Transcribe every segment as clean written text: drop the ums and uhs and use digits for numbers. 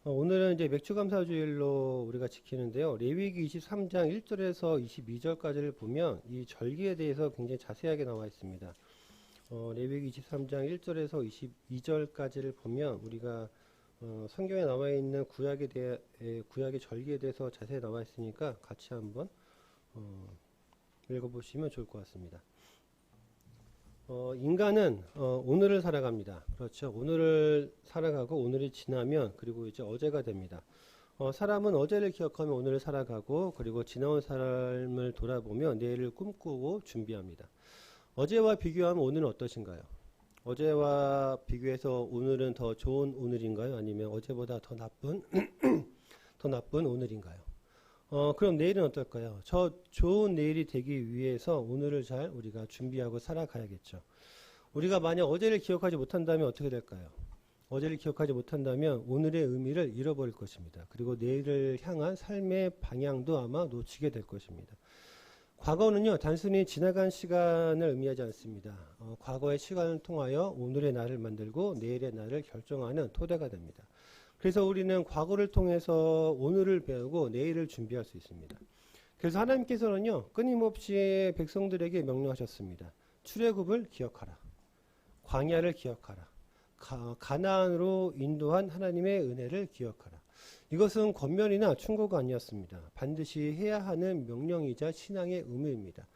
오늘은 이제 맥주감사주일로 우리가 지키는데요. 레위기 23장 1절에서 22절까지를 보면 이 절기에 대해서 굉장히 자세하게 나와 있습니다. 레위기 23장 1절에서 22절까지를 보면 우리가 성경에 나와 있는 구약의 절기에 대해서 자세히 나와 있으니까 같이 한번 읽어보시면 좋을 것 같습니다. 인간은 오늘을 살아갑니다. 그렇죠. 오늘을 살아가고 오늘이 지나면 그리고 이제 어제가 됩니다. 사람은 어제를 기억하며 오늘을 살아가고 그리고 지나온 삶을 돌아보며 내일을 꿈꾸고 준비합니다. 어제와 비교하면 오늘은 어떠신가요? 어제와 비교해서 오늘은 더 좋은 오늘인가요? 아니면 어제보다 더 나쁜 더 나쁜 오늘인가요? 그럼 내일은 어떨까요? 저 좋은 내일이 되기 위해서 오늘을 잘 우리가 준비하고 살아가야겠죠. 우리가 만약 어제를 기억하지 못한다면 어떻게 될까요? 어제를 기억하지 못한다면 오늘의 의미를 잃어버릴 것입니다. 그리고 내일을 향한 삶의 방향도 아마 놓치게 될 것입니다. 과거는요, 단순히 지나간 시간을 의미하지 않습니다. 과거의 시간을 통하여 오늘의 날을 만들고 내일의 날을 결정하는 토대가 됩니다. 그래서 우리는 과거를 통해서 오늘을 배우고 내일을 준비할 수 있습니다. 그래서 하나님께서는요, 끊임없이 백성들에게 명령하셨습니다. 출애굽을 기억하라. 광야를 기억하라. 가나안으로 인도한 하나님의 은혜를 기억하라. 이것은 권면이나 충고가 아니었습니다. 반드시 해야 하는 명령이자 신앙의 의무입니다.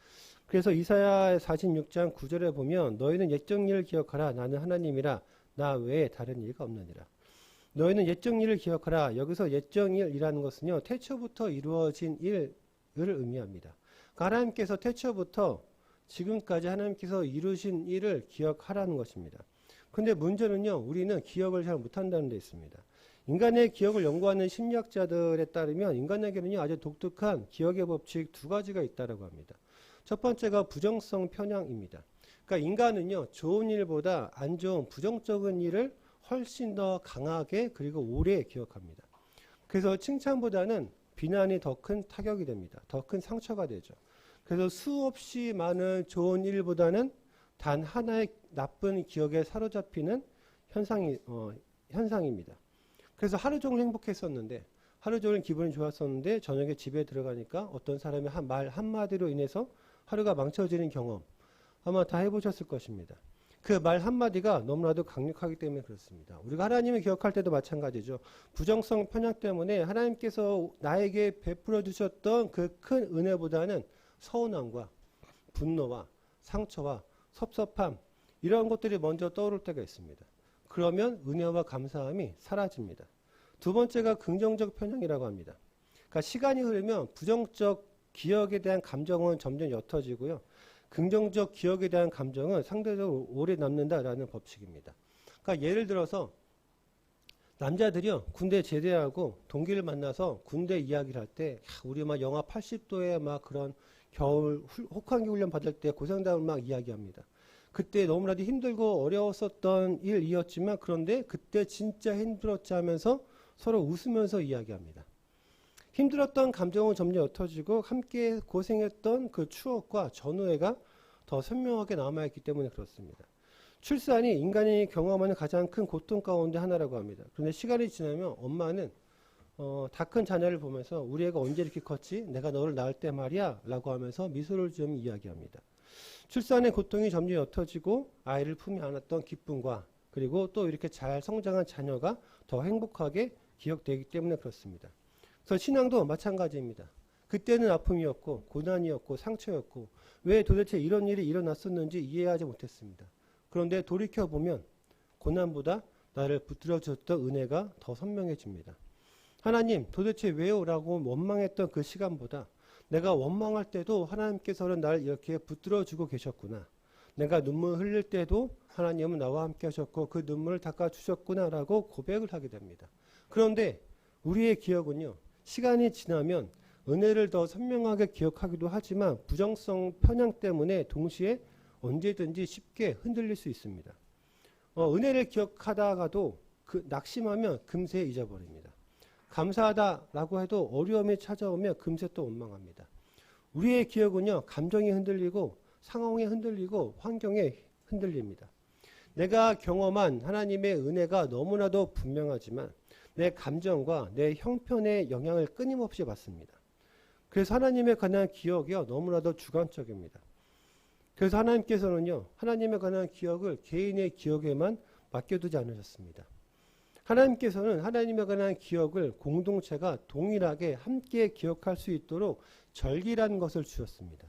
그래서 이사야 46장 9절에 보면 너희는 옛적 일을 기억하라. 나는 하나님이라. 나 외에 다른 이가 없느니라. 너희는 옛적 일을 기억하라. 여기서 옛적 일이라는 것은요, 태초부터 이루어진 일을 의미합니다. 그러니까 하나님께서 태초부터 지금까지 하나님께서 이루신 일을 기억하라는 것입니다. 근데 문제는요, 우리는 기억을 잘 못한다는 데 있습니다. 인간의 기억을 연구하는 심리학자들에 따르면 인간에게는요, 아주 독특한 기억의 법칙 두 가지가 있다고 합니다. 첫 번째가 부정성 편향입니다. 그러니까 인간은요, 좋은 일보다 안 좋은 부정적인 일을 훨씬 더 강하게 그리고 오래 기억합니다. 그래서 칭찬보다는 비난이 더 큰 타격이 됩니다. 더 큰 상처가 되죠. 그래서 수없이 많은 좋은 일보다는 단 하나의 나쁜 기억에 사로잡히는 현상입니다. 그래서 하루 종일 행복했었는데, 하루 종일 기분이 좋았었는데 저녁에 집에 들어가니까 어떤 사람이 말 한마디로 인해서 하루가 망쳐지는 경험 아마 다 해보셨을 것입니다. 그 말 한마디가 너무나도 강력하기 때문에 그렇습니다. 우리가 하나님을 기억할 때도 마찬가지죠. 부정성 편향 때문에 하나님께서 나에게 베풀어 주셨던 그 큰 은혜보다는 서운함과 분노와 상처와 섭섭함 이런 것들이 먼저 떠오를 때가 있습니다. 그러면 은혜와 감사함이 사라집니다. 두 번째가 긍정적 편향이라고 합니다. 그러니까 시간이 흐르면 부정적 기억에 대한 감정은 점점 옅어지고요. 긍정적 기억에 대한 감정은 상대적으로 오래 남는다라는 법칙입니다. 그러니까 예를 들어서 남자들이요, 군대 제대하고 동기를 만나서 군대 이야기를 할 때, 우리 막 영하 80도에 막 그런 겨울 혹한기 훈련 받을 때 고생담을 막 이야기합니다. 그때 너무나도 힘들고 어려웠었던 일이었지만 그런데 그때 진짜 힘들었지 하면서 서로 웃으면서 이야기합니다. 힘들었던 감정은 점점 옅어지고 함께 고생했던 그 추억과 전후회가 더 선명하게 남아있기 때문에 그렇습니다. 출산이 인간이 경험하는 가장 큰 고통 가운데 하나라고 합니다. 그런데 시간이 지나면 엄마는 다 큰 자녀를 보면서 우리 애가 언제 이렇게 컸지? 내가 너를 낳을 때 말이야 라고 하면서 미소를 지으며 이야기합니다. 출산의 고통이 점점 옅어지고 아이를 품에 안았던 기쁨과 그리고 또 이렇게 잘 성장한 자녀가 더 행복하게 기억되기 때문에 그렇습니다. 그래서 신앙도 마찬가지입니다. 그때는 아픔이었고 고난이었고 상처였고 왜 도대체 이런 일이 일어났었는지 이해하지 못했습니다. 그런데 돌이켜보면 고난보다 나를 붙들어 주셨던 은혜가 더 선명해집니다. 하나님 도대체 왜요? 라고 원망했던 그 시간보다 내가 원망할 때도 하나님께서는 나를 이렇게 붙들어 주고 계셨구나. 내가 눈물 흘릴 때도 하나님은 나와 함께 하셨고 그 눈물을 닦아 주셨구나 라고 고백을 하게 됩니다. 그런데 우리의 기억은요, 시간이 지나면 은혜를 더 선명하게 기억하기도 하지만 부정성 편향 때문에 동시에 언제든지 쉽게 흔들릴 수 있습니다. 은혜를 기억하다가도 낙심하면 금세 잊어버립니다. 감사하다라고 해도 어려움이 찾아오면 금세 또 원망합니다. 우리의 기억은요, 감정이 흔들리고 상황에 흔들리고 환경에 흔들립니다. 내가 경험한 하나님의 은혜가 너무나도 분명하지만 내 감정과 내 형편의 영향을 끊임없이 받습니다. 그래서 하나님에 관한 기억이요 너무나도 주관적입니다. 그래서 하나님께서는요 하나님에 관한 기억을 개인의 기억에만 맡겨두지 않으셨습니다. 하나님께서는 하나님에 관한 기억을 공동체가 동일하게 함께 기억할 수 있도록 절기라는 것을 주셨습니다.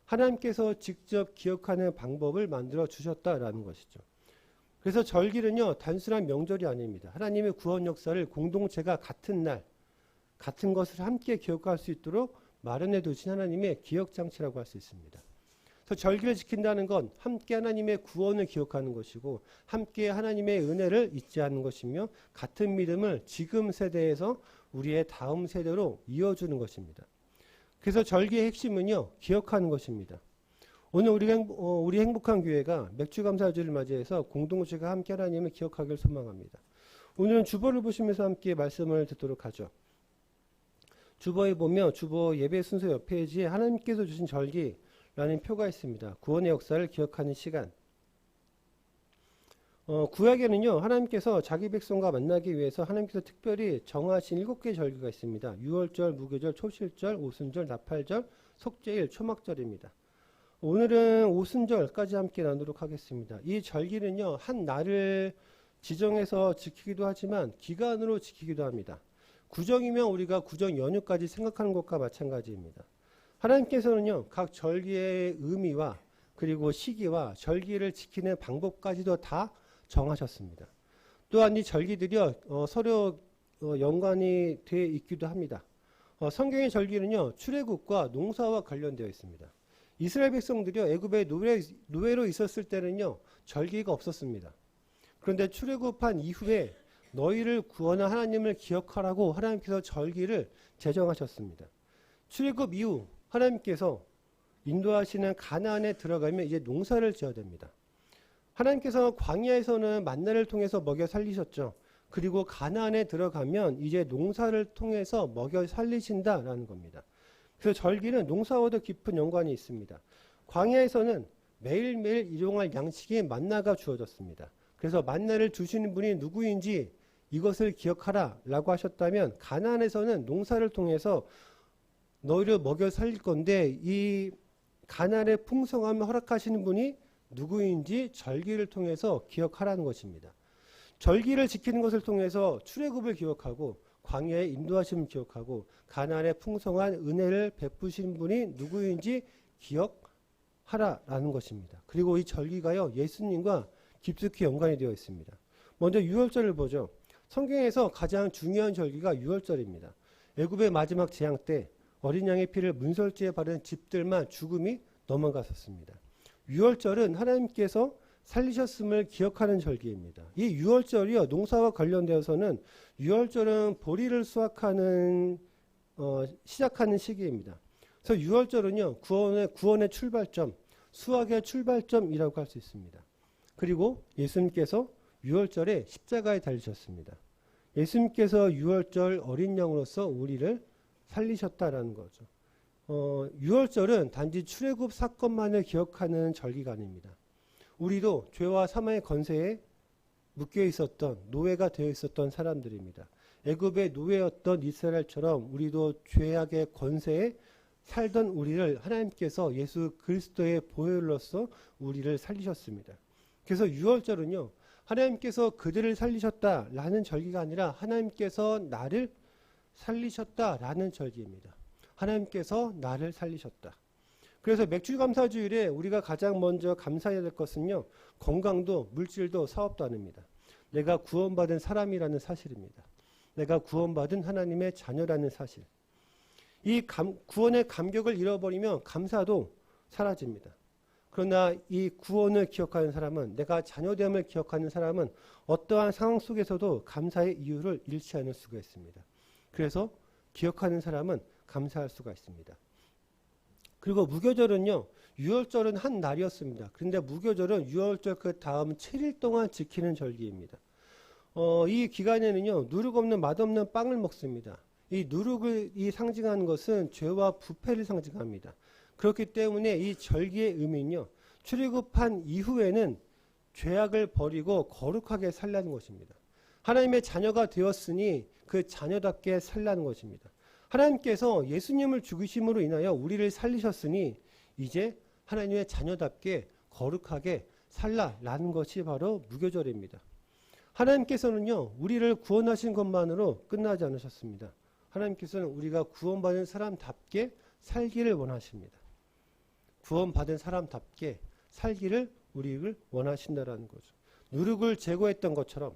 하나님께서 직접 기억하는 방법을 만들어 주셨다라는 것이죠. 그래서 절기는요 단순한 명절이 아닙니다. 하나님의 구원 역사를 공동체가 같은 날 같은 것을 함께 기억할 수 있도록 마련해 두신 하나님의 기억장치라고 할 수 있습니다. 그래서 절기를 지킨다는 건 함께 하나님의 구원을 기억하는 것이고 함께 하나님의 은혜를 잊지 않는 것이며 같은 믿음을 지금 세대에서 우리의 다음 세대로 이어주는 것입니다. 그래서 절기의 핵심은요 기억하는 것입니다. 오늘 우리 행복한 교회가 맥주감사주를 맞이해서 공동체가 함께 하나님을 기억하기를 소망합니다. 오늘은 주보를 보시면서 함께 말씀을 듣도록 하죠. 주보에 보면 주보 예배 순서 옆 페이지에 하나님께서 주신 절기라는 표가 있습니다. 구원의 역사를 기억하는 시간. 구약에는요 하나님께서 자기 백성과 만나기 위해서 하나님께서 특별히 정하신 7개의 절기가 있습니다. 유월절, 무교절, 초실절, 오순절, 나팔절, 속죄일, 초막절입니다. 오늘은 오순절까지 함께 나누도록 하겠습니다. 이 절기는요 한 날을 지정해서 지키기도 하지만 기간으로 지키기도 합니다. 구정이면 우리가 구정 연휴까지 생각하는 것과 마찬가지입니다. 하나님께서는요 각 절기의 의미와 그리고 시기와 절기를 지키는 방법까지도 다 정하셨습니다. 또한 이 절기들이요 서로 연관이 되어 있기도 합니다. 성경의 절기는요 출애굽과 농사와 관련되어 있습니다. 이스라엘 백성들이요 애굽에 노예로 있었을 때는요 절기가 없었습니다. 그런데 출애굽한 이후에 너희를 구원한 하나님을 기억하라고 하나님께서 절기를 제정하셨습니다. 출애굽 이후 하나님께서 인도하시는 가나안에 들어가면 이제 농사를 지어야 됩니다. 하나님께서 광야에서는 만나를 통해서 먹여 살리셨죠. 그리고 가나안에 들어가면 이제 농사를 통해서 먹여 살리신다라는 겁니다. 그래서 절기는 농사와도 깊은 연관이 있습니다. 광야에서는 매일매일 일용할 양식이 만나가 주어졌습니다. 그래서 만나를 주시는 분이 누구인지 이것을 기억하라 라고 하셨다면 가나안에서는 농사를 통해서 너희를 먹여 살릴 건데 이 가나안의 풍성함을 허락하시는 분이 누구인지 절기를 통해서 기억하라는 것입니다. 절기를 지키는 것을 통해서 출애굽을 기억하고 광야의 인도하심을 기억하고 가나안의 풍성한 은혜를 베푸신 분이 누구인지 기억하라라는 것입니다. 그리고 이 절기가요 예수님과 깊숙이 연관이 되어 있습니다. 먼저 유월절을 보죠. 성경에서 가장 중요한 절기가 유월절입니다. 애굽의 마지막 재앙 때 어린 양의 피를 문설주에 바른 집들만 죽음이 넘어갔었습니다. 유월절은 하나님께서 살리셨음을 기억하는 절기입니다. 이 유월절이요 농사와 관련되어서는 유월절은 보리를 수확하는 시작하는 시기입니다. 그래서 유월절은요 구원의 출발점, 수확의 출발점이라고 할 수 있습니다. 그리고 예수님께서 유월절에 십자가에 달리셨습니다. 예수님께서 유월절 어린 양으로서 우리를 살리셨다라는 거죠. 유월절은 단지 출애굽 사건만을 기억하는 절기가 아닙니다. 우리도 죄와 사망의 권세에 묶여 있었던 노예가 되어 있었던 사람들입니다. 애굽의 노예였던 이스라엘처럼 우리도 죄악의 권세에 살던 우리를 하나님께서 예수 그리스도의 보혈로서 우리를 살리셨습니다. 그래서 유월절은요 하나님께서 그들을 살리셨다라는 절기가 아니라 하나님께서 나를 살리셨다라는 절기입니다. 하나님께서 나를 살리셨다. 그래서 맥주감사주일에 우리가 가장 먼저 감사해야 될 것은요 건강도 물질도 사업도 아닙니다. 내가 구원받은 사람이라는 사실입니다. 내가 구원받은 하나님의 자녀라는 사실. 이 구원의 감격을 잃어버리면 감사도 사라집니다. 그러나 이 구원을 기억하는 사람은 내가 자녀됨을 기억하는 사람은 어떠한 상황 속에서도 감사의 이유를 잃지 않을 수가 있습니다. 그래서 기억하는 사람은 감사할 수가 있습니다. 그리고 무교절은요. 유월절은 한 날이었습니다. 그런데 무교절은 유월절 그 다음 7일 동안 지키는 절기입니다. 이 기간에는요. 누룩 없는 맛없는 빵을 먹습니다. 이 누룩을 상징하는 것은 죄와 부패를 상징합니다. 그렇기 때문에 이 절기의 의미는요. 출애굽한 이후에는 죄악을 버리고 거룩하게 살라는 것입니다. 하나님의 자녀가 되었으니 그 자녀답게 살라는 것입니다. 하나님께서 예수님을 죽이심으로 인하여 우리를 살리셨으니 이제 하나님의 자녀답게 거룩하게 살라라는 것이 바로 무교절입니다. 하나님께서는요, 우리를 구원하신 것만으로 끝나지 않으셨습니다. 하나님께서는 우리가 구원받은 사람답게 살기를 원하십니다. 구원받은 사람답게 살기를 우리를 원하신다라는 거죠. 누룩을 제거했던 것처럼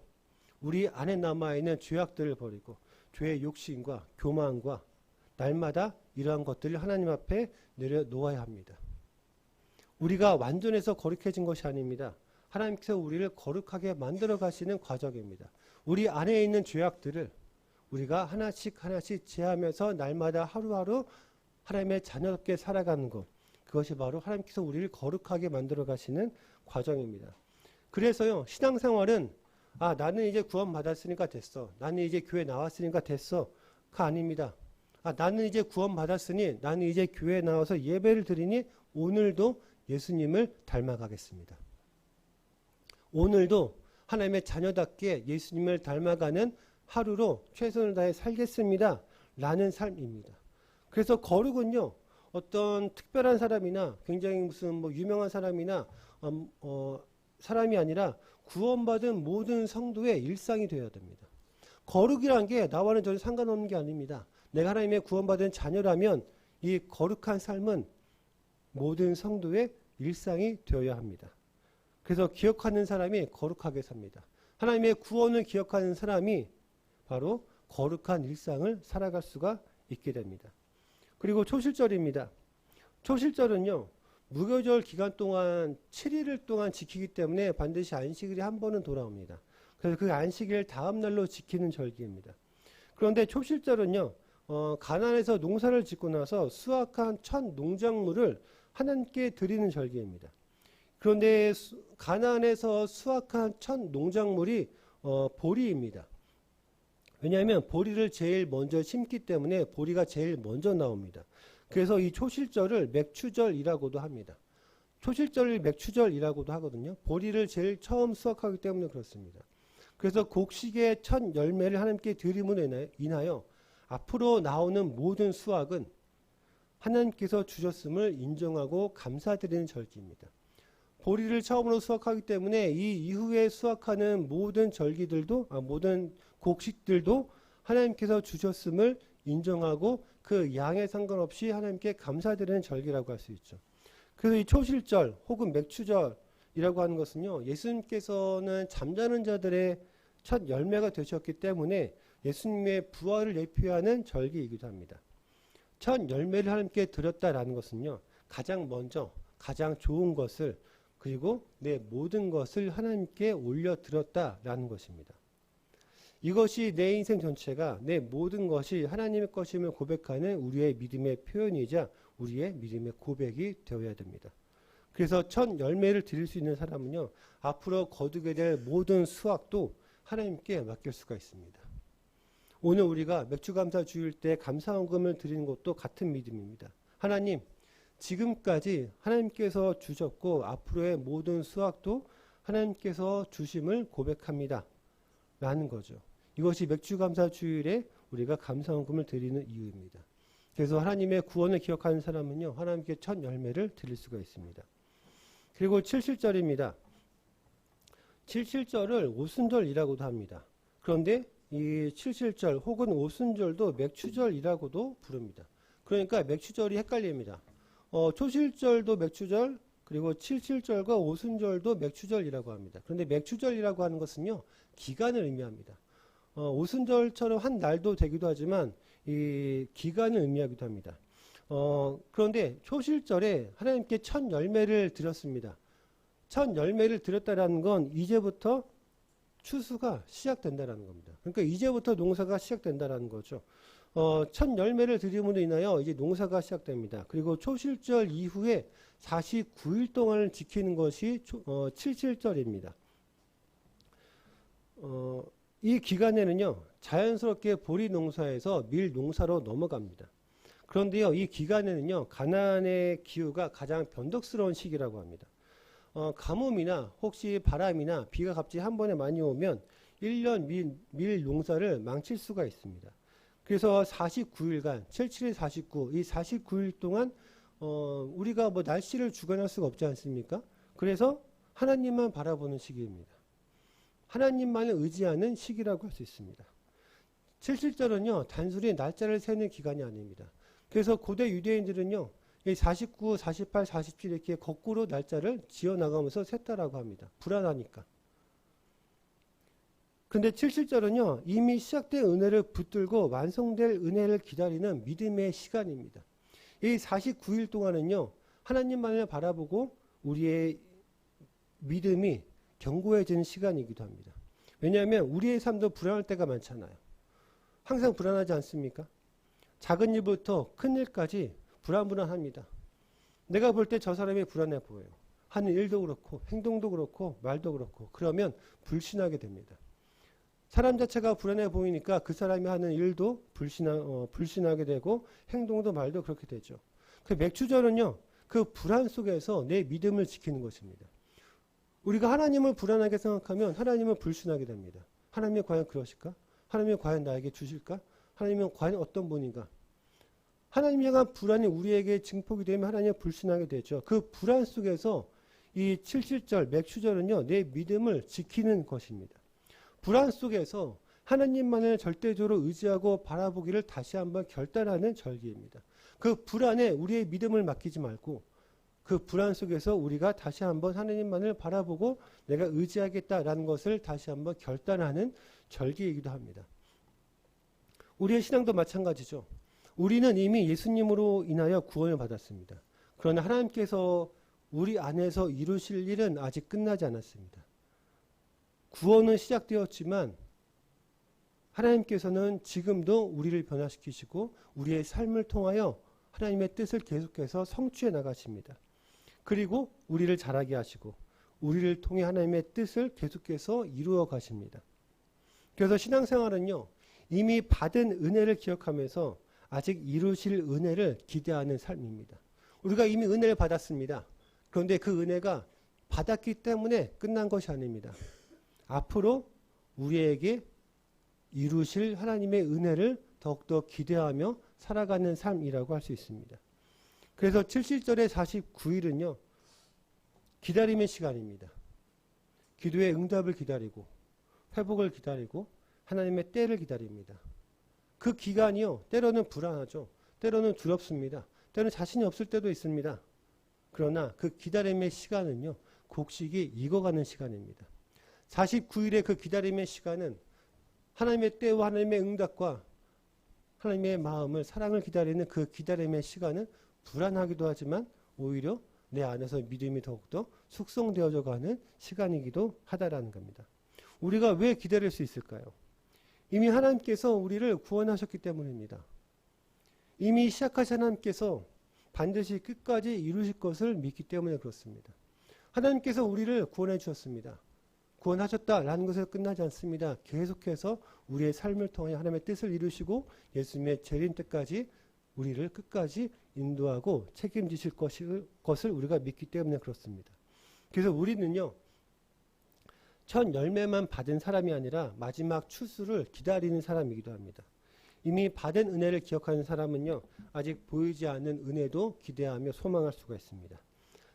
우리 안에 남아있는 죄악들을 버리고 죄의 욕심과 교만과 날마다 이러한 것들을 하나님 앞에 내려놓아야 합니다. 우리가 완전해서 거룩해진 것이 아닙니다. 하나님께서 우리를 거룩하게 만들어 가시는 과정입니다. 우리 안에 있는 죄악들을 우리가 하나씩 하나씩 제하면서 날마다 하루하루 하나님의 자녀답게 살아가는 것, 그것이 바로 하나님께서 우리를 거룩하게 만들어 가시는 과정입니다. 그래서요, 신앙생활은 나는 이제 구원받았으니까 됐어. 나는 이제 교회 나왔으니까 됐어. 가 아닙니다. 나는 이제 구원받았으니 나는 이제 교회에 나와서 예배를 드리니 오늘도 예수님을 닮아가겠습니다. 오늘도 하나님의 자녀답게 예수님을 닮아가는 하루로 최선을 다해 살겠습니다. 라는 삶입니다. 그래서 거룩은요, 어떤 특별한 사람이나 굉장히 무슨 뭐 유명한 사람이나 사람이 아니라 구원받은 모든 성도의 일상이 되어야 됩니다. 거룩이란 게 나와는 전혀 상관없는 게 아닙니다. 내가 하나님의 구원받은 자녀라면 이 거룩한 삶은 모든 성도의 일상이 되어야 합니다. 그래서 기억하는 사람이 거룩하게 삽니다. 하나님의 구원을 기억하는 사람이 바로 거룩한 일상을 살아갈 수가 있게 됩니다. 그리고 초실절입니다. 초실절은요, 무교절 기간 동안 7일을 동안 지키기 때문에 반드시 안식일이 한 번은 돌아옵니다. 그래서 그 안식일 다음 날로 지키는 절기입니다. 그런데 초실절은요, 가나안에서 농사를 짓고 나서 수확한 첫 농작물을 하나님께 드리는 절기입니다. 그런데 가나안에서 수확한 첫 농작물이 보리입니다. 왜냐하면 보리를 제일 먼저 심기 때문에 보리가 제일 먼저 나옵니다. 그래서 이 초실절을 맥추절이라고도 합니다. 초실절을 맥추절이라고도 하거든요. 보리를 제일 처음 수확하기 때문에 그렇습니다. 그래서 곡식의 첫 열매를 하나님께 드림으로 인하여 앞으로 나오는 모든 수확은 하나님께서 주셨음을 인정하고 감사드리는 절기입니다. 보리를 처음으로 수확하기 때문에 이 이후에 수확하는 모든 절기들도, 모든 곡식들도 하나님께서 주셨음을 인정하고 그 양에 상관없이 하나님께 감사드리는 절기라고 할 수 있죠. 그래서 이 초실절 혹은 맥추절이라고 하는 것은요, 예수님께서는 잠자는 자들의 첫 열매가 되셨기 때문에 예수님의 부활을 예표하는 절기이기도 합니다. 첫 열매를 하나님께 드렸다라는 것은요, 가장 먼저 가장 좋은 것을 그리고 내 모든 것을 하나님께 올려드렸다라는 것입니다. 이것이 내 인생 전체가 내 모든 것이 하나님의 것임을 고백하는 우리의 믿음의 표현이자 우리의 믿음의 고백이 되어야 됩니다. 그래서 첫 열매를 드릴 수 있는 사람은요, 앞으로 거두게 될 모든 수확도 하나님께 맡길 수가 있습니다. 오늘 우리가 맥주감사 주일 때 감사헌금을 드리는 것도 같은 믿음입니다. 하나님, 지금까지 하나님께서 주셨고 앞으로의 모든 수확도 하나님께서 주심을 고백합니다. 라는 거죠. 이것이 맥주감사 주일에 우리가 감사헌금을 드리는 이유입니다. 그래서 하나님의 구원을 기억하는 사람은요, 하나님께 첫 열매를 드릴 수가 있습니다. 그리고 칠실절입니다. 칠실절을 오순절이라고도 합니다. 그런데 이 칠실절 혹은 오순절도 맥추절이라고도 부릅니다. 그러니까 맥추절이 헷갈립니다. 초실절도 맥추절, 그리고 칠실절과 오순절도 맥추절이라고 합니다. 그런데 맥추절이라고 하는 것은요, 기간을 의미합니다. 오순절처럼 한 날도 되기도 하지만 이 기간을 의미하기도 합니다. 그런데 초실절에 하나님께 첫 열매를 드렸습니다. 첫 열매를 드렸다라는 건 이제부터 추수가 시작된다라는 겁니다. 그러니까 이제부터 농사가 시작된다라는 거죠. 첫 열매를 드림으로 인하여 이제 농사가 시작됩니다. 그리고 초실절 이후에 49일 동안을 지키는 것이 칠실절입니다. 이 기간에는요, 자연스럽게 보리 농사에서 밀 농사로 넘어갑니다. 그런데요, 이 기간에는요, 가나안의 기후가 가장 변덕스러운 시기라고 합니다. 가뭄이나 혹시 바람이나 비가 갑자기 한 번에 많이 오면 1년 밀 농사를 망칠 수가 있습니다. 그래서 49일간, 77에 49, 이 49일 동안 우리가 뭐 날씨를 주관할 수가 없지 않습니까? 그래서 하나님만 바라보는 시기입니다. 하나님만을 의지하는 시기라고 할 수 있습니다. 77절은요, 단순히 날짜를 세는 기간이 아닙니다. 그래서 고대 유대인들은요, 49, 48, 47 이렇게 거꾸로 날짜를 지어나가면서 셌다라고 합니다. 불안하니까. 근데 77절은요, 이미 시작된 은혜를 붙들고 완성될 은혜를 기다리는 믿음의 시간입니다. 이 49일 동안은요, 하나님만을 바라보고 우리의 믿음이 견고해지는 시간이기도 합니다. 왜냐하면 우리의 삶도 불안할 때가 많잖아요. 항상 불안하지 않습니까? 작은 일부터 큰 일까지 불안합니다. 내가 볼 때 저 사람이 불안해 보여요. 하는 일도 그렇고 행동도 그렇고 말도 그렇고 그러면 불신하게 됩니다. 사람 자체가 불안해 보이니까 그 사람이 하는 일도 불신하게 되고 행동도 말도 그렇게 되죠. 그 맥주절은요, 그 불안 속에서 내 믿음을 지키는 것입니다. 우리가 하나님을 불안하게 생각하면 하나님을 불신하게 됩니다. 하나님이 과연 그러실까? 하나님이 과연 나에게 주실까? 하나님은 과연 어떤 분인가? 하나님 향한 불안이 우리에게 증폭이 되면 하나님을 불신하게 되죠. 그 불안 속에서 이 77절, 맥주절은요, 내 믿음을 지키는 것입니다. 불안 속에서 하나님만을 절대적으로 의지하고 바라보기를 다시 한번 결단하는 절기입니다. 그 불안에 우리의 믿음을 맡기지 말고 그 불안 속에서 우리가 다시 한번 하나님만을 바라보고 내가 의지하겠다라는 것을 다시 한번 결단하는 절기이기도 합니다. 우리의 신앙도 마찬가지죠. 우리는 이미 예수님으로 인하여 구원을 받았습니다. 그러나 하나님께서 우리 안에서 이루실 일은 아직 끝나지 않았습니다. 구원은 시작되었지만 하나님께서는 지금도 우리를 변화시키시고 우리의 삶을 통하여 하나님의 뜻을 계속해서 성취해 나가십니다. 그리고 우리를 자라게 하시고 우리를 통해 하나님의 뜻을 계속해서 이루어 가십니다. 그래서 신앙생활은요, 이미 받은 은혜를 기억하면서 아직 이루실 은혜를 기대하는 삶입니다. 우리가 이미 은혜를 받았습니다. 그런데 그 은혜가 받았기 때문에 끝난 것이 아닙니다. 앞으로 우리에게 이루실 하나님의 은혜를 더욱더 기대하며 살아가는 삶이라고 할 수 있습니다. 그래서 77절의 49일은요, 기다림의 시간입니다. 기도의 응답을 기다리고 회복을 기다리고 하나님의 때를 기다립니다. 그 기간이요, 때로는 불안하죠. 때로는 두렵습니다. 때로는 자신이 없을 때도 있습니다. 그러나 그 기다림의 시간은요, 곡식이 익어가는 시간입니다. 49일의 그 기다림의 시간은 하나님의 때와 하나님의 응답과 하나님의 마음을, 사랑을 기다리는 그 기다림의 시간은 불안하기도 하지만 오히려 내 안에서 믿음이 더욱더 숙성되어져 가는 시간이기도 하다라는 겁니다. 우리가 왜 기다릴 수 있을까요? 이미 하나님께서 우리를 구원하셨기 때문입니다. 이미 시작하신 하나님께서 반드시 끝까지 이루실 것을 믿기 때문에 그렇습니다. 하나님께서 우리를 구원해 주셨습니다. 구원하셨다라는 것에 끝나지 않습니다. 계속해서 우리의 삶을 통해 하나님의 뜻을 이루시고 예수님의 재림 때까지 우리를 끝까지 인도하고 책임지실 것을 우리가 믿기 때문에 그렇습니다. 그래서 우리는요, 첫 열매만 받은 사람이 아니라 마지막 추수를 기다리는 사람이기도 합니다. 이미 받은 은혜를 기억하는 사람은요, 아직 보이지 않는 은혜도 기대하며 소망할 수가 있습니다.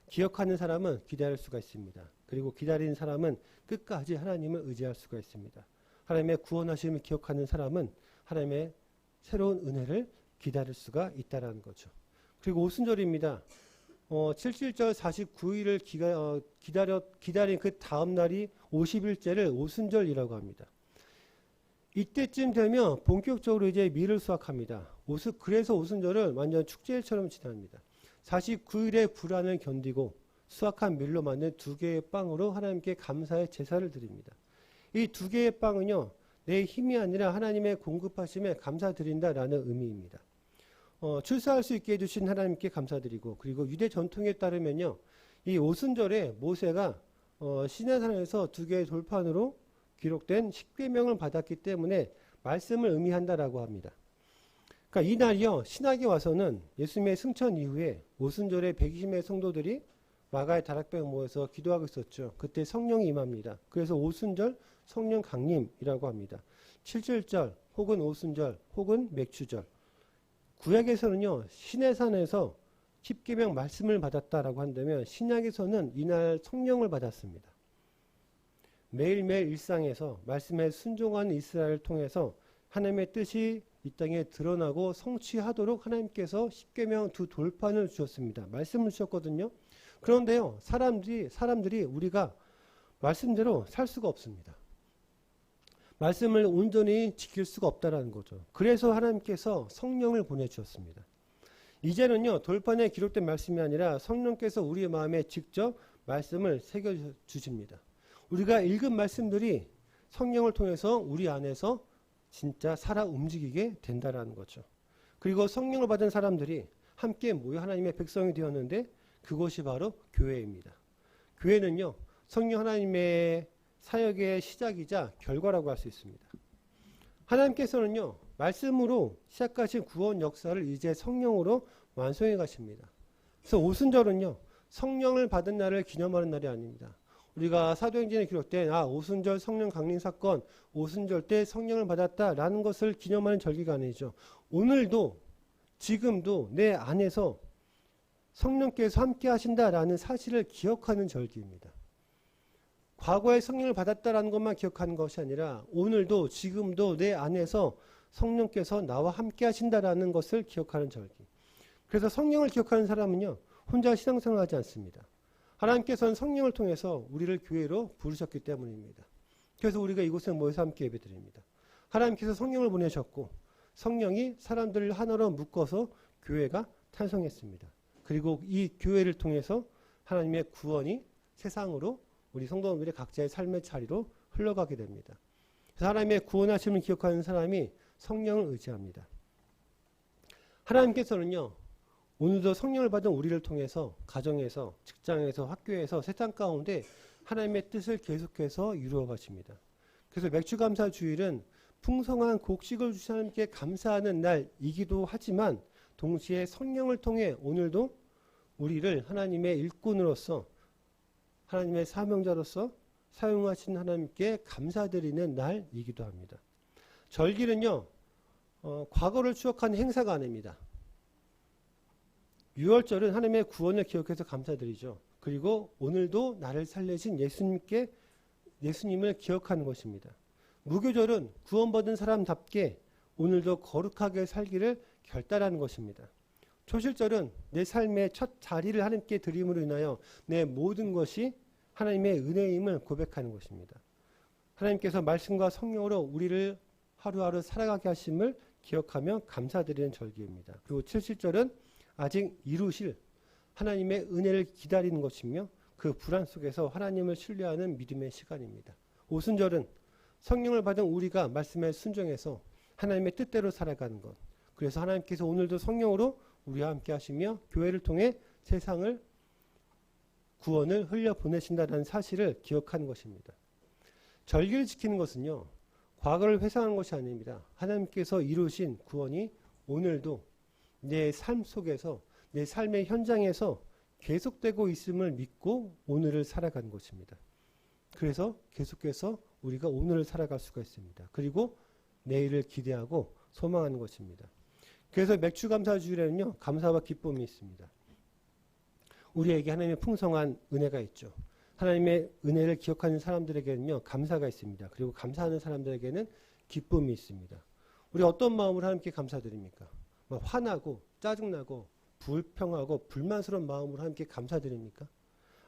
기억하는 사람은 기다릴 수가 있습니다. 그리고 기다리는 사람은 끝까지 하나님을 의지할 수가 있습니다. 하나님의 구원하심을 기억하는 사람은 하나님의 새로운 은혜를 기다릴 수가 있다는 거죠. 그리고 오순절입니다. 77절 49일을 기다린 그 다음 날이 50일째를 오순절이라고 합니다. 이때쯤 되면 본격적으로 이제 밀을 수확합니다. 그래서 오순절은 완전 축제일처럼 지납니다. 49일의 불안을 견디고 수확한 밀로 만든 2개의 빵으로 하나님께 감사의 제사를 드립니다. 이 2개의 빵은요, 내 힘이 아니라 하나님의 공급하심에 감사드린다라는 의미입니다. 출사할 수 있게 해주신 하나님께 감사드리고, 그리고 유대 전통에 따르면요, 이 오순절에 모세가 시내산에서 2개의 돌판으로 기록된 10계명을 받았기 때문에 말씀을 의미한다라고 합니다. 그러니까 이 날이요, 신학에 와서는 예수님의 승천 이후에 오순절에 120명의 성도들이 마가의 다락방에 모여서 기도하고 있었죠. 그때 성령이 임합니다. 그래서 오순절 성령 강림이라고 합니다. 7절절 혹은 오순절 혹은 맥추절. 구약에서는요, 시내산에서 십계명 말씀을 받았다라고 한다면 신약에서는 이날 성령을 받았습니다. 매일매일 일상에서 말씀에 순종하는 이스라엘을 통해서 하나님의 뜻이 이 땅에 드러나고 성취하도록 하나님께서 십계명 두 돌판을 주셨습니다. 말씀을 주셨거든요. 그런데요, 사람들이 우리가 말씀대로 살 수가 없습니다. 말씀을 온전히 지킬 수가 없다라는 거죠. 그래서 하나님께서 성령을 보내주셨습니다. 이제는요, 돌판에 기록된 말씀이 아니라 성령께서 우리의 마음에 직접 말씀을 새겨주십니다. 우리가 읽은 말씀들이 성령을 통해서 우리 안에서 진짜 살아 움직이게 된다라는 거죠. 그리고 성령을 받은 사람들이 함께 모여 하나님의 백성이 되었는데 그것이 바로 교회입니다. 교회는요, 성령 하나님의 사역의 시작이자 결과라고 할 수 있습니다. 하나님께서는요, 말씀으로 시작하신 구원 역사를 이제 성령으로 완성해 가십니다. 그래서 오순절은요, 성령을 받은 날을 기념하는 날이 아닙니다. 우리가 사도행전에 기록된 오순절 성령 강림 사건, 오순절 때 성령을 받았다라는 것을 기념하는 절기가 아니죠. 오늘도 지금도 내 안에서 성령께서 함께 하신다라는 사실을 기억하는 절기입니다. 과거에 성령을 받았다라는 것만 기억하는 것이 아니라 오늘도 지금도 내 안에서 성령께서 나와 함께 하신다라는 것을 기억하는 절기. 그래서 성령을 기억하는 사람은요, 혼자 신앙생활하지 않습니다. 하나님께서는 성령을 통해서 우리를 교회로 부르셨기 때문입니다. 그래서 우리가 이곳에 모여서 함께 예배드립니다. 하나님께서 성령을 보내셨고 성령이 사람들을 하나로 묶어서 교회가 탄생했습니다. 그리고 이 교회를 통해서 하나님의 구원이 세상으로 우리 성도들의 각자의 삶의 자리로 흘러가게 됩니다. 그래서 하나님의 구원하심을 기억하는 사람이 성령을 의지합니다. 하나님께서는요, 오늘도 성령을 받은 우리를 통해서 가정에서, 직장에서, 학교에서, 세상 가운데 하나님의 뜻을 계속해서 이루어 가십니다. 그래서 맥주감사 주일은 풍성한 곡식을 주신 하나님께 감사하는 날이기도 하지만 동시에 성령을 통해 오늘도 우리를 하나님의 일꾼으로서, 하나님의 사명자로서 사용하신 하나님께 감사드리는 날이기도 합니다. 절기는요, 과거를 추억하는 행사가 아닙니다. 유월절은 하나님의 구원을 기억해서 감사드리죠. 그리고 오늘도 나를 살리신 예수님을 기억하는 것입니다. 무교절은 구원받은 사람답게 오늘도 거룩하게 살기를 결단하는 것입니다. 초실절은 내 삶의 첫 자리를 하나님께 드림으로 인하여 내 모든 것이 하나님의 은혜임을 고백하는 것입니다. 하나님께서 말씀과 성령으로 우리를 하루하루 살아가게 하심을 기억하며 감사드리는 절기입니다. 그리고 칠실절은 아직 이루실 하나님의 은혜를 기다리는 것이며 그 불안 속에서 하나님을 신뢰하는 믿음의 시간입니다. 오순절은 성령을 받은 우리가 말씀에 순종해서 하나님의 뜻대로 살아가는 것. 그래서 하나님께서 오늘도 성령으로 우리와 함께 하시며 교회를 통해 세상을 구원을 흘려보내신다는 사실을 기억하는 것입니다. 절기를 지키는 것은요, 과거를 회상하는 것이 아닙니다. 하나님께서 이루신 구원이 오늘도 내 삶 속에서, 내 삶의 현장에서 계속되고 있음을 믿고 오늘을 살아가는 것입니다. 그래서 계속해서 우리가 오늘을 살아갈 수가 있습니다. 그리고 내일을 기대하고 소망하는 것입니다. 그래서 맥주감사주일에는요, 감사와 기쁨이 있습니다. 우리에게 하나님의 풍성한 은혜가 있죠. 하나님의 은혜를 기억하는 사람들에게는요, 감사가 있습니다. 그리고 감사하는 사람들에게는 기쁨이 있습니다. 우리 어떤 마음으로 하나님께 감사드립니까? 화나고 짜증나고 불평하고 불만스러운 마음으로 하나님께 감사드립니까?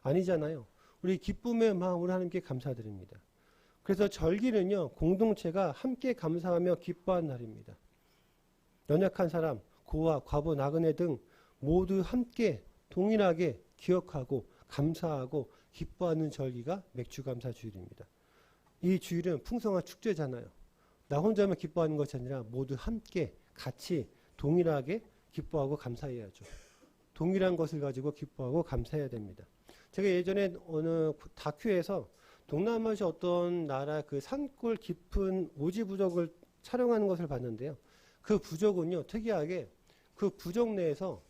아니잖아요. 우리 기쁨의 마음으로 하나님께 감사드립니다. 그래서 절기는요, 공동체가 함께 감사하며 기뻐하는 날입니다. 연약한 사람, 고아, 과부, 나그네 등 모두 함께 동일하게 기억하고 감사하고 기뻐하는 절기가 맥주감사주일입니다. 이 주일은 풍성한 축제잖아요. 나 혼자만 기뻐하는 것이 아니라 모두 함께 같이 동일하게 기뻐하고 감사해야죠. 동일한 것을 가지고 기뻐하고 감사해야 됩니다. 제가 예전에 어느 다큐에서 동남아시아 어떤 나라 그 산골 깊은 오지 부족을 촬영하는 것을 봤는데요. 그 부족은요, 특이하게 그 부족 내에서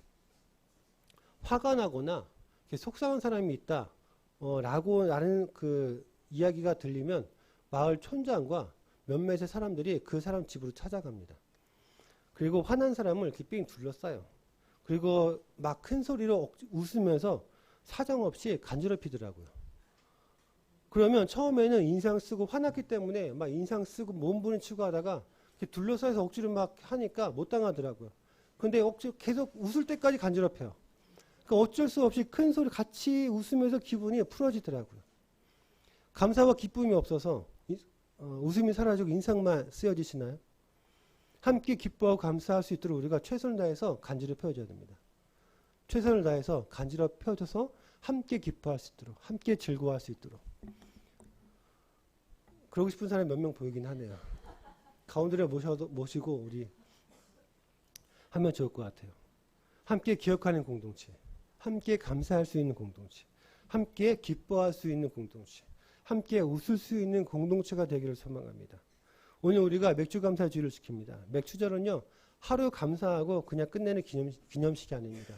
화가 나거나 속상한 사람이 있다, 라고 하는 그 이야기가 들리면 마을 촌장과 몇몇의 사람들이 그 사람 집으로 찾아갑니다. 그리고 화난 사람을 이렇게 삥 둘러싸요. 그리고 막 큰 소리로 웃으면서 사정없이 간지럽히더라고요. 그러면 처음에는 인상 쓰고 화났기 때문에 막 인상 쓰고 몸부림치고 하다가 이렇게 둘러싸여서 억지로 막 하니까 못 당하더라고요. 근데 억지로 계속 웃을 때까지 간지럽혀요. 그러니까 어쩔 수 없이 큰 소리 같이 웃으면서 기분이 풀어지더라고요. 감사와 기쁨이 없어서 웃음이 사라지고 인상만 쓰여지시나요? 함께 기뻐하고 감사할 수 있도록 우리가 최선을 다해서 간지럽혀줘야 됩니다. 최선을 다해서 간지럽혀줘서 함께 기뻐할 수 있도록, 함께 즐거워할 수 있도록. 그러고 싶은 사람이 몇 명 보이긴 하네요. 가운데를 모시고 우리 하면 좋을 것 같아요. 함께 기억하는 공동체, 함께 감사할 수 있는 공동체, 함께 기뻐할 수 있는 공동체, 함께 웃을 수 있는 공동체가 되기를 소망합니다. 오늘 우리가 맥주감사주의를 지킵니다. 맥주절은요, 하루 감사하고 그냥 끝내는 기념식이 아닙니다.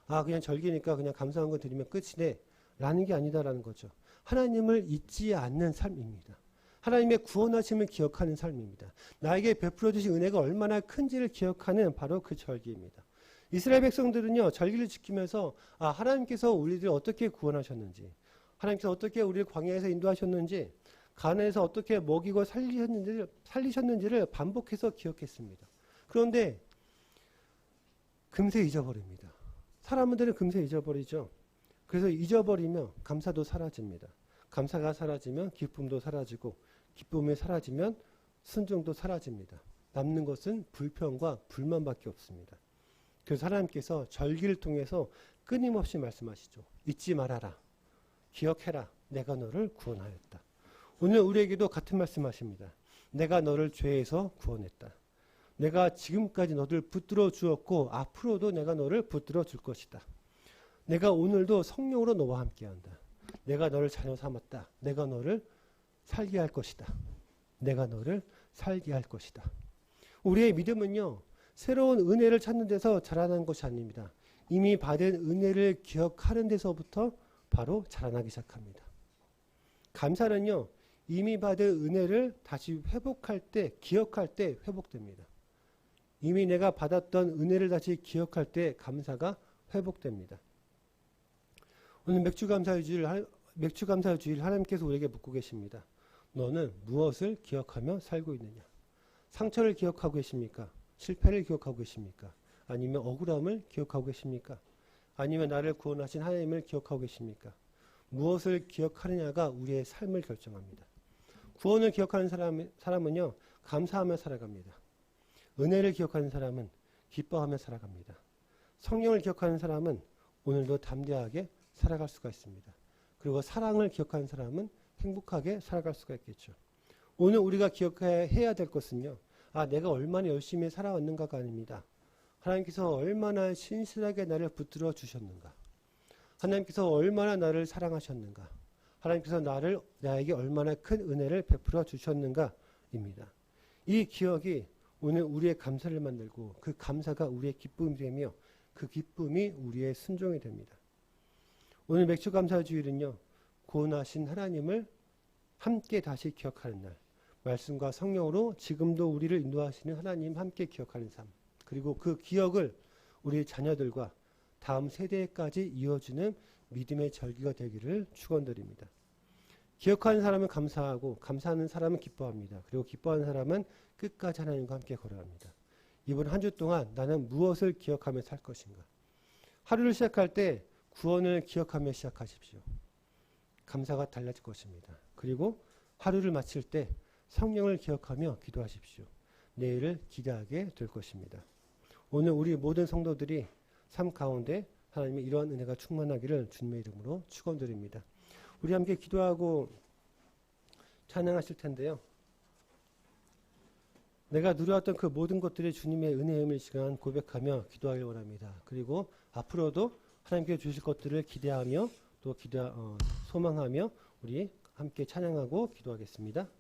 아, 그냥 절기니까 그냥 감사한 거 드리면 끝이네. 라는 게 아니다라는 거죠. 하나님을 잊지 않는 삶입니다. 하나님의 구원하심을 기억하는 삶입니다. 나에게 베풀어 주신 은혜가 얼마나 큰지를 기억하는 바로 그 절기입니다. 이스라엘 백성들은요, 절기를 지키면서 아, 하나님께서 우리를 어떻게 구원하셨는지, 하나님께서 어떻게 우리를 광야에서 인도하셨는지, 가나안에서 어떻게 먹이고 살리셨는지를 반복해서 기억했습니다. 그런데 금세 잊어버립니다. 사람들은 금세 잊어버리죠. 그래서 잊어버리면 감사도 사라집니다. 감사가 사라지면 기쁨도 사라지고, 기쁨이 사라지면 순종도 사라집니다. 남는 것은 불평과 불만밖에 없습니다. 그래서 하나님께서 절기를 통해서 끊임없이 말씀하시죠. 잊지 말아라. 기억해라. 내가 너를 구원하였다. 오늘 우리에게도 같은 말씀하십니다. 내가 너를 죄에서 구원했다. 내가 지금까지 너를 붙들어 주었고 앞으로도 내가 너를 붙들어 줄 것이다. 내가 오늘도 성령으로 너와 함께한다. 내가 너를 자녀 삼았다. 내가 너를 살게 할 것이다. 내가 너를 살게 할 것이다. 우리의 믿음은요, 새로운 은혜를 찾는 데서 자라나는 것이 아닙니다. 이미 받은 은혜를 기억하는 데서부터 바로 자라나기 시작합니다. 감사는요, 이미 받은 은혜를 다시 회복할 때, 기억할 때 회복됩니다. 이미 내가 받았던 은혜를 다시 기억할 때 감사가 회복됩니다. 오늘 맥주감사주의를 하나님께서 우리에게 묻고 계십니다. 너는 무엇을 기억하며 살고 있느냐? 상처를 기억하고 계십니까? 실패를 기억하고 계십니까? 아니면 억울함을 기억하고 계십니까? 아니면 나를 구원하신 하나님을 기억하고 계십니까? 무엇을 기억하느냐가 우리의 삶을 결정합니다. 구원을 기억하는 사람은요, 감사하며 살아갑니다. 은혜를 기억하는 사람은 기뻐하며 살아갑니다. 성령을 기억하는 사람은 오늘도 담대하게 살아갈 수가 있습니다. 그리고 사랑을 기억하는 사람은 행복하게 살아갈 수가 있겠죠. 오늘 우리가 기억해야 될 것은요, 아, 내가 얼마나 열심히 살아왔는가가 아닙니다. 하나님께서 얼마나 신실하게 나를 붙들어 주셨는가. 하나님께서 얼마나 나를 사랑하셨는가. 하나님께서 나에게 얼마나 큰 은혜를 베풀어 주셨는가입니다. 이 기억이 오늘 우리의 감사를 만들고 그 감사가 우리의 기쁨이 되며 그 기쁨이 우리의 순종이 됩니다. 오늘 맥주감사주일은요, 구원하신 하나님을 함께 다시 기억하는 날, 말씀과 성령으로 지금도 우리를 인도하시는 하나님 함께 기억하는 삶, 그리고 그 기억을 우리 자녀들과 다음 세대까지 이어주는 믿음의 절기가 되기를 축원드립니다. 기억하는 사람은 감사하고 감사하는 사람은 기뻐합니다. 그리고 기뻐하는 사람은 끝까지 하나님과 함께 걸어갑니다. 이번 한 주 동안 나는 무엇을 기억하며 살 것인가? 하루를 시작할 때 구원을 기억하며 시작하십시오. 감사가 달라질 것입니다. 그리고 하루를 마칠 때 성령을 기억하며 기도하십시오. 내일을 기대하게 될 것입니다. 오늘 우리 모든 성도들이 삶 가운데 하나님의 이러한 은혜가 충만하기를 주님의 이름으로 축원드립니다. 우리 함께 기도하고 찬양하실 텐데요. 내가 누려왔던 그 모든 것들이 주님의 은혜임을 시간 고백하며 기도하길 원합니다. 그리고 앞으로도 하나님께 주실 것들을 기대하며 또 소망하며 우리 함께 찬양하고 기도하겠습니다.